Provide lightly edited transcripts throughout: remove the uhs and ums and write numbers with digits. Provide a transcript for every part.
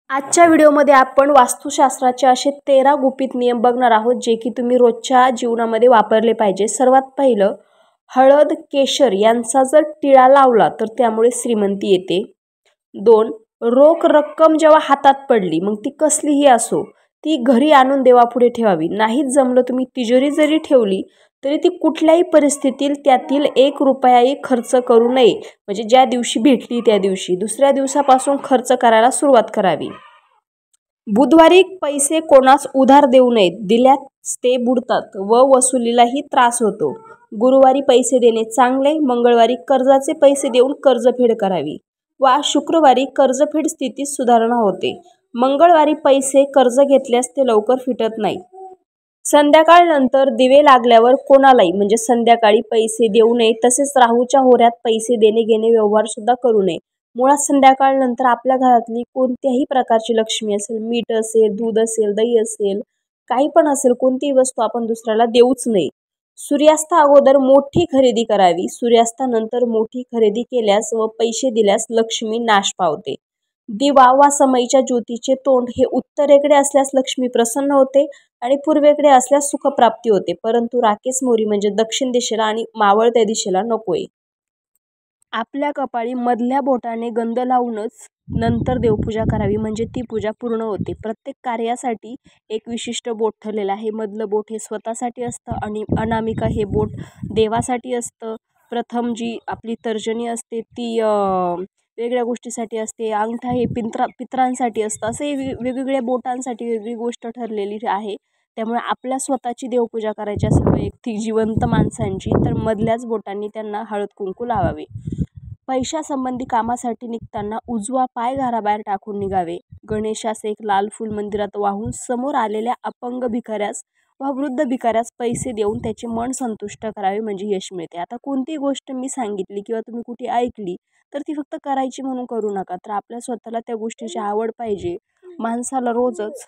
आजच्या व्हिडिओमध्ये आपण वास्तुशास्त्राचे असे 13 गुपित नियम बघणार आहोत जे की तुम्ही रोजच्या जीवनामध्ये वापरले पाहिजे। सर्वात पहिलं, हळद केशर यांचा जर टिळा लावला तर त्यामुळे श्रीमंती येते। 2, रोख रक्कम जेव्हा हातात पडली मग ती कसलीही असो ती घरी आणून देवापुढे ठेवावी। नाहीच जमलं तुम्ही तिजोरी जरी ठेवली तरी ती कुठल्याही परिस्थितीत त्यातील 1 रुपयाही खर्च करू नये, म्हणजे ज्या दिवशी भेटली त्या दिवशी दुसऱ्या दिवसापासून खर्च करायला सुरुवात करावी। बुधवारी पैसे कोणास उधार देऊ नयेत, दिल्यास ते बुडतात व वसुलीलाही त्रास होतो। गुरुवारी पैसे देणे चांगले, मंगळवारी कर्जाचे पैसे देऊन कर्जफेड करावी व शुक्रवारी कर्जफेड स्थितीत सुधारणा होते। मंगळवारी पैसे कर्ज घेतल्यास ते लवकर फिटत नाही। संध्याकाळनंतर दिवे लागल्यावर कोणालाही म्हणजे संध्याकाळी पैसे देऊ नये, तसेच राहूच्या होऱ्यात पैसे देणे घेणे व्यवहार सुद्धा करू नये। मुळात संध्याकाळनंतर आपल्या घरातली कोणत्याही प्रकारची लक्ष्मी असेल, मीठ असेल, दूध असेल, दही असेल, काही पण असेल, कोणतीही वस्तू आपण दुसऱ्याला देऊच नये। सूर्यास्ता अगोदर मोठी खरेदी करावी, सूर्यास्तानंतर मोठी खरेदी केल्यास व पैसे दिल्यास लक्ष्मी नाश पावते। दिवा वा समईच्या ज्योतीचे तोंड हे उत्तरेकडे असल्यास लक्ष्मी प्रसन्न होते आणि पूर्वेकडे असल्यास सुखप्राप्ती होते, परंतु राकेश मोरी म्हणजे दक्षिण दिशेला आणि मावळत्या दिशेला नकोय। आपल्या कपाळी मधल्या बोटाने गंध लावूनच नंतर देवपूजा करावी, म्हणजे ती पूजा पूर्ण होते। प्रत्येक कार्यासाठी एक विशिष्ट बोट ठरलेलं आहे। मधलं बोट हे स्वतःसाठी असतं आणि अनामिका हे बोट देवासाठी असतं। प्रथम जी आपली तर्जनी असते ती वेगळ्या गोष्टीसाठी असते। अंगठा हे पितरांसाठी असतं। असे वेगवेगळ्या बोटांसाठी वेगळी गोष्ट ठरलेली आहे। त्यामुळे आपल्या स्वतःची देवपूजा करायची असेल वैयक्तिक जिवंत माणसांची तर मधल्याच बोटांनी त्यांना हळद कुंकू लावावे। पैशासंबंधी कामासाठी निघताना उजवा पाय घराबाहेर टाकून निघावे। गणेशास एक लाल फूल मंदिरात वाहून समोर आलेल्या अपंग भिकाऱ्यास व वृद्ध भिकाऱ्यास पैसे देऊन त्याचे मन संतुष्ट करावे, म्हणजे यश मिळते। आता कोणती गोष्ट मी सांगितली किंवा तुम्ही कुठे ऐकली तर ती फक्त करायची म्हणून करू नका, तर आपल्या स्वतःला त्या गोष्टीची आवड पाहिजे। माणसाला रोजच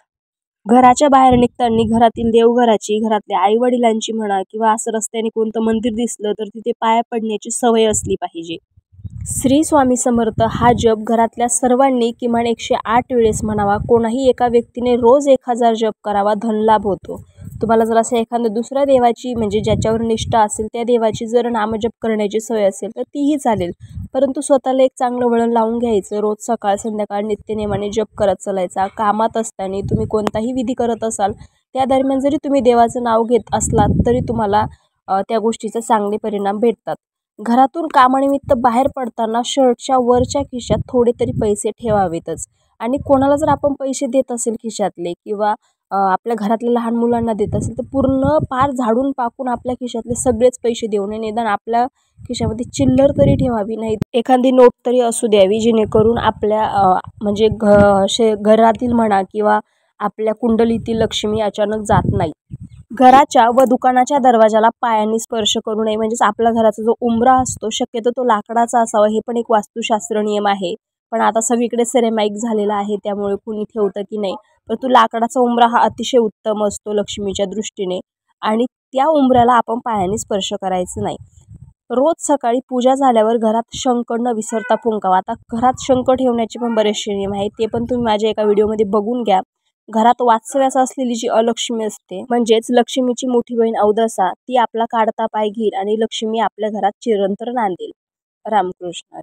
घराच्या बाहेर निघताना घरातील देवघराची, घरातल्या आईवडिलांची म्हणा किंवा असं रस्त्याने कोणतं मंदिर दिसलं तर तिथे पाया पडण्याची सवय असली पाहिजे। श्री स्वामी समर्थ हा जप घरातल्या सर्वांनी किमान 108 वेळेस म्हणावा। कोणाही एका व्यक्तीने रोज 1000 जप करावा, धनलाभ होतो। तुम्हाला जर असं एखाद्या दुसऱ्या देवाची म्हणजे ज्याच्यावर निष्ठा असेल त्या देवाची जर नामजप करण्याची सवय असेल तर तीही चालेल, परंतु स्वतःला एक चांगलं वळण लावून घ्यायचं। रोज सकाळ संध्याकाळ नित्यनेमाने जप करत चालायचा। कामात असताना तुम्ही कोणताही विधी करत असाल त्या दरम्यान जरी तुम्ही देवाचं नाव घेत असलात तरी तुम्हाला त्या गोष्टीचे चांगले परिणाम भेटतात। घरातून कामानिमित्त बाहेर पडताना शर्टच्या वरच्या खिशात थोडे तरी पैसे ठेवावेतच। आणि कोणाला जर आपण पैसे देत असेल खिशातले किंवा आपल्या घरातल्या लहान मुलांना देत असेल तर पूर्ण पार झाडून पाकून आपल्या खिशातले सगळेच पैसे देऊ नये, निदान आपल्या खिशामध्ये चिल्लर तरी ठेवावी, नाही एखादी नोट तरी असू द्यावी, जेणेकरून आपल्या म्हणजे घरातील म्हणा किंवा आपल्या कुंडलीतील लक्ष्मी अचानक जात नाही। घराच्या व दुकानाच्या दरवाजाला पायाने स्पर्श करू नये, म्हणजेच आपल्या घराचा जो उंबरा असतो शक्यतो तो लाकडाचा असावा, हे पण एक वास्तुशास्त्र नियम आहे। पण आता सगळीकडे सेरेमाइक झालेला आहे त्यामुळे कुणी ठेवतं की नाही, परंतु लाकडाचा उंबरा हा अतिशय उत्तम असतो लक्ष्मीच्या दृष्टीने आणि त्या उंबऱ्याला आपण पायाने स्पर्श करायचं नाही। रोज सकाळी पूजा झाल्यावर घरात शंख न विसरता फुंकावा। आता घरात शंख ठेवण्याचे पण बरेचसे नियम आहेत, ते पण तुम्ही माझ्या एका व्हिडिओमध्ये बघून घ्या। घरात वास्तव्यास असलेली जी अलक्ष्मी असते म्हणजेच लक्ष्मीची मोठी बहीण अवदसा, ती आपला काढता पाय घेईल आणि लक्ष्मी आपल्या घरात चिरंतन नांदेल। रामकृष्ण।